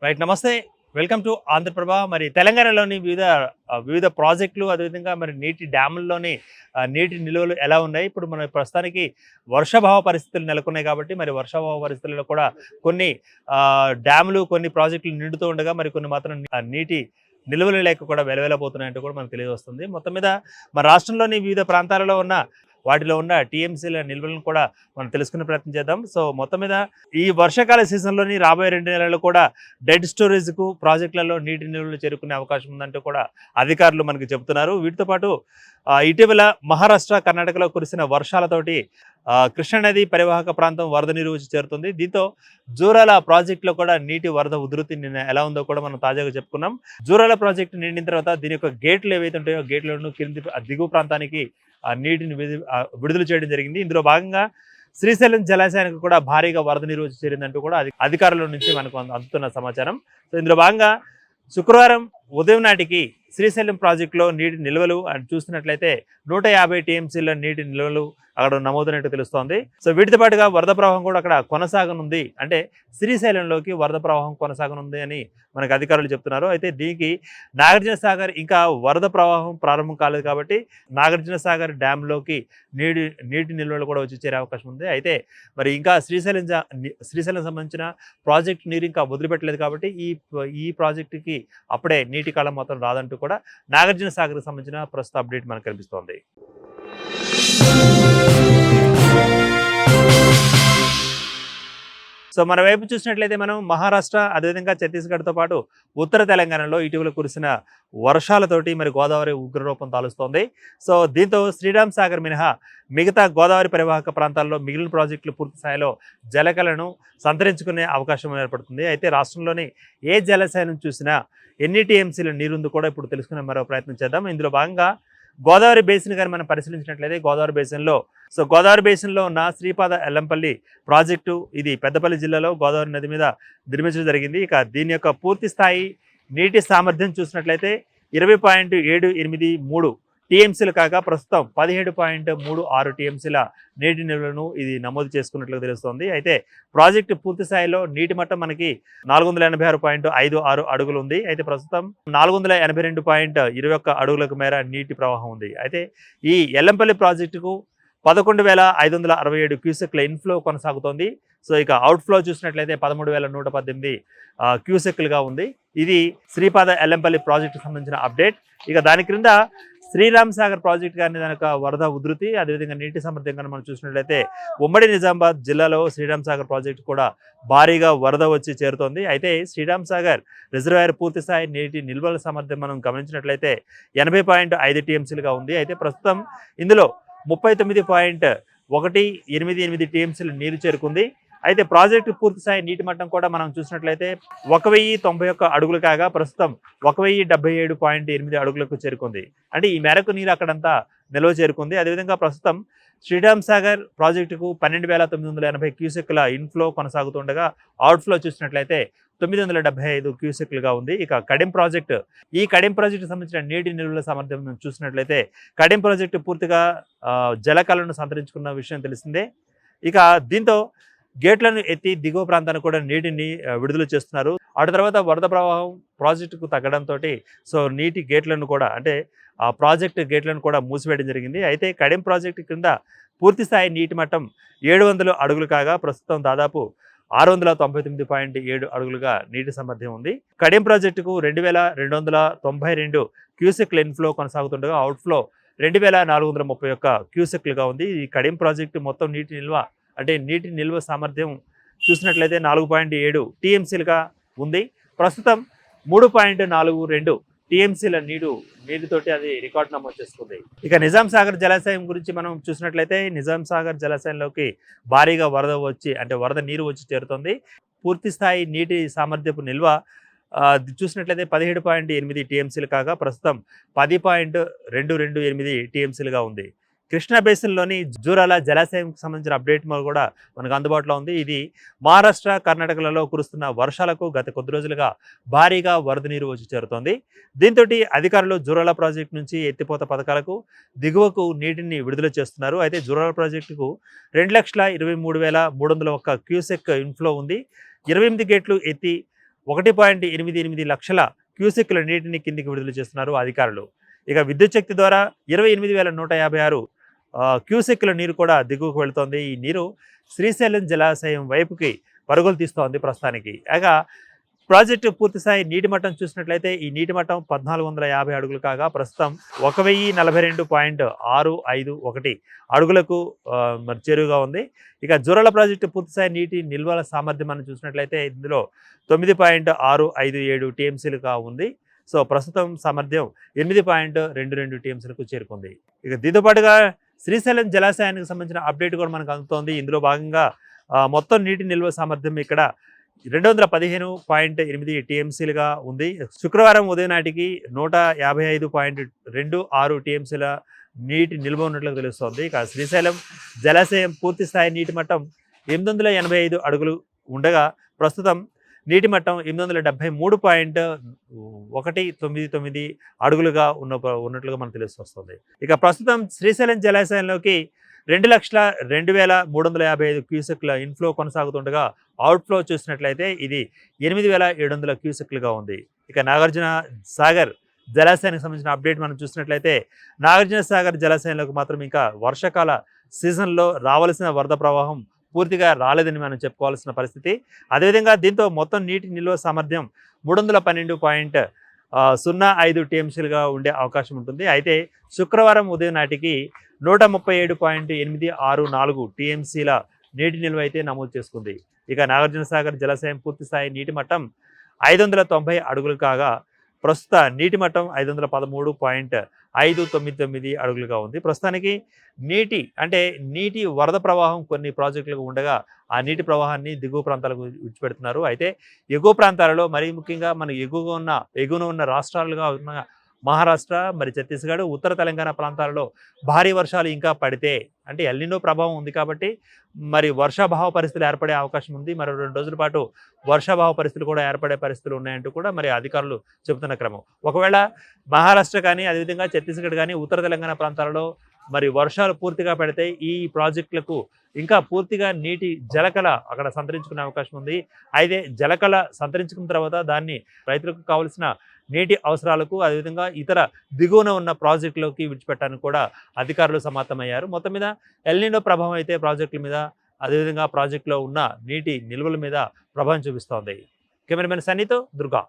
Right. నమస్తే. Welcome to Andhra Prabha. మరి తెలంగాణలోని వివిధ ప్రాజెక్టులు అదేవిధంగా మరి నీటి డ్యాముల్లోని నీటి నిల్వలు ఎలా ఉన్నాయి? ఇప్పుడు మన ప్రస్తుతానికి వర్షాభావ పరిస్థితులు నెలకొన్నాయి కాబట్టి మరి వర్షాభావ పరిస్థితుల్లో కూడా కొన్ని డ్యాములు, కొన్ని ప్రాజెక్టులు నిండుతూ ఉండగా మరి కొన్ని మాత్రం నీటి నిల్వలు లేక కూడా వెలవెలబోతున్నాయంటూ కూడా మనకు తెలియవస్తుంది. మొత్తం మీద మన రాష్ట్రంలోని వివిధ ప్రాంతాలలో ఉన్న వాటిలో ఉన్న టీఎంసీల నిల్వలను కూడా మనం తెలుసుకునే ప్రయత్నం చేద్దాం. సో మొత్తం మీద ఈ వర్షాకాల సీజన్లోని రాబోయే 2 నెలలు కూడా డెడ్ స్టోరేజ్కు ప్రాజెక్టులలో నీటి నిల్వలు చేరుకునే అవకాశం ఉందంటూ కూడా అధికారులు మనకు చెబుతున్నారు. వీటితో పాటు ఇటీవల మహారాష్ట్ర, కర్ణాటకలో కురిసిన వర్షాలతోటి కృష్ణానది పరివాహక ప్రాంతం వరద నీరు వచ్చి చేరుతుంది. దీంతో జూరాల ప్రాజెక్టులో కూడా నీటి వరద ఉధృతి నిన్న ఎలా ఉందో కూడా మనం తాజాగా చెప్పుకున్నాం. జూరాల ప్రాజెక్టు నిండిన తర్వాత దీని యొక్క గేట్లు ఏవైతే ఉంటాయో గేట్లను కింది దిగువ ప్రాంతానికి నీటిని విడుదల చేయడం జరిగింది. ఇందులో భాగంగా శ్రీశైలం జలాశయానికి కూడా భారీగా వరద నీరు వచ్చి చేరిందంటూ కూడా అధికారుల నుంచి మనకు అందుతున్న సమాచారం. సో ఇందులో భాగంగా శుక్రవారం ఉదయం నాటికి శ్రీశైలం ప్రాజెక్టులో నీటి నిల్వలు చూస్తున్నట్లయితే 150 టీఎంసీల నీటి నిల్వలు అక్కడ నమోదైనట్టు తెలుస్తోంది. సో వీటితో పాటుగా వరద ప్రవాహం కూడా అక్కడ కొనసాగనుంది. అంటే శ్రీశైలంలోకి వరద ప్రవాహం కొనసాగనుంది అని మనకు అధికారులు చెప్తున్నారు. అయితే దీనికి నాగార్జున సాగర్ ఇంకా వరద ప్రవాహం ప్రారంభం కాలేదు కాబట్టి నాగార్జున సాగర్ డ్యాంలోకి నీటి నిల్వలు కూడా వచ్చి చేరే అవకాశం ఉంది. అయితే మరి ఇంకా శ్రీశైలం సంబంధించిన ప్రాజెక్టు నీరు ఇంకా వదిలిపెట్టలేదు కాబట్టి ఈ ప్రాజెక్టుకి అప్పుడే నీటి కాలం మొత్తం రాదంటూ కూడా నాగార్జున సాగర్కి సంబంధించిన ప్రస్తుత అప్డేట్ మనకు కనిపిస్తోంది. సో మన వైపు చూసినట్లయితే మనం మహారాష్ట్ర అదేవిధంగా ఛత్తీస్గఢ్తో పాటు ఉత్తర తెలంగాణలో ఇటీవల కురిసిన వర్షాలతోటి మరి గోదావరి ఉగ్రరూపం తాలుస్తోంది. సో దీంతో శ్రీరామ్ సాగర్ మినహా మిగతా గోదావరి పరివాహక ప్రాంతాల్లో మిగిలిన ప్రాజెక్టులు పూర్తి స్థాయిలో జలకలను సంతరించుకునే అవకాశం ఏర్పడుతుంది. అయితే రాష్ట్రంలోని ఏ జలాశయం చూసినా ఎన్ని టీఎంసీల నీరుందో కూడా ఇప్పుడు తెలుసుకునే మరో ప్రయత్నం చేద్దాం. ఇందులో భాగంగా గోదావరి బేసిన్ కానీ మనం పరిశీలించినట్లయితే గోదావరి బేసిన్లో ఉన్న శ్రీపాద ఎల్లంపల్లి ప్రాజెక్టు ఇది పెద్దపల్లి జిల్లాలో గోదావరి నది మీద నిర్మించడం జరిగింది. ఇక దీని యొక్క పూర్తి స్థాయి నీటి సామర్థ్యం చూసినట్లయితే 20.783 టీఎంసీలు కాగా ప్రస్తుతం 17.36 టీఎంసీల నీటి నిల్వలను ఇది నమోదు చేసుకున్నట్లు తెలుస్తోంది. అయితే ప్రాజెక్టు పూర్తి స్థాయిలో నీటి మట్టం మనకి 486.56 అడుగులు ఉంది. అయితే ప్రస్తుతం 482.21 అడుగులకు మేర నీటి ప్రవాహం ఉంది. అయితే ఈ ఎల్లంపల్లి ప్రాజెక్టుకు 11,567 క్యూసెక్ల ఇన్ఫ్లో కొనసాగుతోంది. సో ఇక అవుట్ఫ్లో చూసినట్లయితే 13,118 క్యూసెక్లుగా ఉంది. ఇది శ్రీపాద ఎల్లంపల్లి ప్రాజెక్టుకు సంబంధించిన అప్డేట్. ఇక దాని క్రింద శ్రీరామ్ సాగర్ ప్రాజెక్టు కానీ దాని యొక్క వరద ఉధృతి అదేవిధంగా నీటి సామర్థ్యం కానీ మనం చూసినట్లయితే ఉమ్మడి నిజామాబాద్ జిల్లాలో శ్రీరామ్ సాగర్ ప్రాజెక్టు కూడా భారీగా వరద వచ్చి చేరుతోంది. అయితే శ్రీరామ్ సాగర్ రిజర్వాయర్ పూర్తి స్థాయి నీటి నిల్వల సామర్థ్యం మనం గమనించినట్లయితే 80.5 టీఎంసీలుగా ఉంది. అయితే ప్రస్తుతం ఇందులో 39.188 టీఎంసీలు నీరు చేరుకుంది. అయితే ప్రాజెక్టు పూర్తి స్థాయి నీటి మట్టం కూడా మనం చూసినట్లయితే 1091 అడుగులు కాగా ప్రస్తుతం 1077.8 అడుగులకు చేరుకుంది. అంటే ఈ మేరకు నీరు అక్కడంతా నిల్వ చేరుకుంది. అదేవిధంగా ప్రస్తుతం శ్రీరామ్ సాగర్ ప్రాజెక్టుకు 12,980 క్యూసెక్ల ఇన్ఫ్లో కొనసాగుతుండగా అవుట్ఫ్లో చూసినట్లయితే 975 క్యూసెక్లుగా ఉంది. ఇక కడెం ప్రాజెక్టు సంబంధించిన నీటి నిల్వల సామర్థ్యం చూసినట్లయితే కడెం ప్రాజెక్టు పూర్తిగా జలకళను సంతరించుకున్న విషయం తెలిసిందే. ఇక దీంతో గేట్లను ఎత్తి దిగువ ప్రాంతానికి కూడా నీటిని విడుదల చేస్తున్నారు. ఆ తర్వాత వరద ప్రవాహం ప్రాజెక్టుకు తగ్గడంతో సో నీటి గేట్లను కూడా అంటే ఆ ప్రాజెక్టు గేట్లను కూడా మూసివేయడం జరిగింది. అయితే కడెం ప్రాజెక్టు కింద పూర్తి స్థాయి నీటి మట్టం 700 అడుగులు కాగా ప్రస్తుతం దాదాపు 699.7 అడుగులుగా నీటి సామర్థ్యం ఉంది. కడెం ప్రాజెక్టుకు 2,292 క్యూసెక్ల ఇన్ఫ్లో కొనసాగుతుండగా అవుట్ఫ్లో 2,431 క్యూసెక్లుగా ఉంది. ఈ కడెం ప్రాజెక్టు మొత్తం నీటి నిల్వ సామర్థ్యం చూసినట్లయితే 4.7 టీఎంసీలుగా ఉంది. ప్రస్తుతం 3.42 టీఎంసీల నీటితోటి అది రికార్డు నమోదు చేసుకుంది. ఇక నిజాం సాగర్ జలాశయం గురించి మనం చూసినట్లయితే నిజాం సాగర్ జలాశయంలోకి భారీగా వరద నీరు వచ్చి చేరుతుంది. పూర్తి స్థాయి నీటి సామర్థ్యపు నిల్వ చూసినట్లయితే 17.8 టీఎంసీలు కాగా ప్రస్తుతం 10.228 టీఎంసీలుగా ఉంది. కృష్ణా బేసిన్లోని జూరాల జలాశయంకి సంబంధించిన అప్డేట్ కూడా మనకు అందుబాటులో ఉంది. ఇది మహారాష్ట్ర, కర్ణాటకలలో కురుస్తున్న వర్షాలకు గత కొద్ది రోజులుగా భారీగా వరద నీరు వచ్చి చేరుతోంది. దీంతో అధికారులు జూరాల ప్రాజెక్టు నుంచి ఎత్తిపోత పథకాలకు దిగువకు నీటిని విడుదల చేస్తున్నారు. అయితే జూరాల ప్రాజెక్టుకు 2,23,301 క్యూసెక్ ఇన్ఫ్లో ఉంది. 28 గేట్లు ఎత్తి 1.88 లక్షల క్యూసెక్కుల నీటిని కిందికి విడుదల చేస్తున్నారు అధికారులు. ఇక విద్యుత్ శక్తి ద్వారా 28,156 క్యూసెక్కుల నీరు కూడా దిగువకు వెళుతోంది. ఈ నీరు శ్రీశైలం జలాశయం వైపుకి పరుగులు తీస్తోంది ప్రస్తుతానికి. ఇక ప్రాజెక్టు పూర్తిస్థాయి నీటి మట్టం చూసినట్లయితే ఈ నీటి మట్టం 1450 అడుగులు కాగా ప్రస్తుతం 1042.651 అడుగులకు మరి చేరువగా ఉంది. ఇక జూరాల ప్రాజెక్టు పూర్తిస్థాయి నీటి నిల్వల సామర్థ్యం మనం చూసినట్లయితే ఇందులో 9.657 టీఎంసీలుగా ఉంది. సో ప్రస్తుతం సామర్థ్యం 8.22 టీఎంసీలకు చేరుకుంది. ఇక దీంతో పాటుగా శ్రీశైలం జలాశయానికి సంబంధించిన అప్డేట్ కూడా మనకు అందుతోంది. ఇందులో భాగంగా మొత్తం నీటి నిల్వ సామర్థ్యం ఇక్కడ 215.8 టీఎంసీలుగా ఉంది. శుక్రవారం ఉదయం నాటికి 155.26 టీఎంసీల నీటి నిల్వ ఉన్నట్లు తెలుస్తోంది. ఇక శ్రీశైలం జలాశయం పూర్తి స్థాయి నీటి మట్టం 885 అడుగులు ఉండగా ప్రస్తుతం నీటి మట్టం 873.199 అడుగులుగా ఉన్నట్లుగా మనకు తెలుస్తోంది. ఇక ప్రస్తుతం శ్రీశైలం జలాశయంలోకి 2,02,355 క్యూసెక్ల ఇన్ఫ్లో కొనసాగుతుండగా అవుట్ఫ్లో చూసినట్లయితే ఇది 8,700 క్యూసెక్లుగా ఉంది. ఇక నాగార్జున సాగర్ జలాశయానికి సంబంధించిన అప్డేట్ మనం చూసినట్లయితే నాగార్జున సాగర్ జలాశయంలోకి మాత్రం ఇంకా వర్షాకాల సీజన్లో రావాల్సిన వరద ప్రవాహం పూర్తిగా రాలేదని మనం చెప్పుకోవాల్సిన పరిస్థితి. అదేవిధంగా దీంతో మొత్తం నీటి నిల్వ సామర్థ్యం 312.05 టీఎంసీలుగా ఉండే అవకాశం ఉంటుంది. అయితే శుక్రవారం ఉదయం నాటికి 137.864 టీఎంసీల నీటి నిల్వ అయితే నమోదు చేసుకుంది. ఇక నాగార్జున సాగర్ జలాశయం పూర్తిస్థాయి నీటి మట్టం 590 అడుగులు కాగా ప్రస్తుత నీటి మట్టం 513.599 అడుగులుగా ఉంది. ప్రస్తుతానికి నీటి వరద ప్రవాహం కొన్ని ప్రాజెక్టులకు ఉండగా ఆ నీటి ప్రవాహాన్ని దిగువ ప్రాంతాలకు విడిచిపెడుతున్నారు. అయితే ఎగువ ప్రాంతాలలో మరీ ముఖ్యంగా మన ఎగువన ఉన్న రాష్ట్రాలుగా ఉన్న మహారాష్ట్ర, మరి ఛత్తీస్గఢ్, ఉత్తర తెలంగాణ ప్రాంతాలలో భారీ వర్షాలు ఇంకా పడితే అంటే ఎల్నినో ప్రభావం ఉంది కాబట్టి మరి వర్షాభావ పరిస్థితులు ఏర్పడే అవకాశం ఉంది. మరో 2 రోజుల పాటు వర్షాభావ పరిస్థితులు కూడా ఏర్పడే పరిస్థితులు ఉన్నాయంటూ కూడా మరి అధికారులు చెబుతున్న క్రమం. ఒకవేళ మహారాష్ట్ర కానీ అదేవిధంగా ఛత్తీస్గఢ్ కానీ ఉత్తర తెలంగాణ ప్రాంతాలలో మరి వర్షాలు పూర్తిగా పడితే ఈ ప్రాజెక్టులకు ఇంకా పూర్తిగా నీటి జలకళ అక్కడ సంతరించుకునే అవకాశం ఉంది. అయితే జలకళ సంతరించుకున్న తర్వాత దాన్ని రైతులకు కావలసిన నీటి అవసరాలకు అదేవిధంగా ఇతర దిగువన ఉన్న ప్రాజెక్టులోకి విడిచిపెట్టడానికి కూడా అధికారులు సమాయత్తమయ్యారు. మొత్తం మీద ఎల్నినో ప్రభావం అయితే ప్రాజెక్టుల మీద అదేవిధంగా ప్రాజెక్టులో ఉన్న నీటి నిల్వల మీద ప్రభావం చూపిస్తోంది. కెమెరామెన్ సన్నీతో దుర్గా.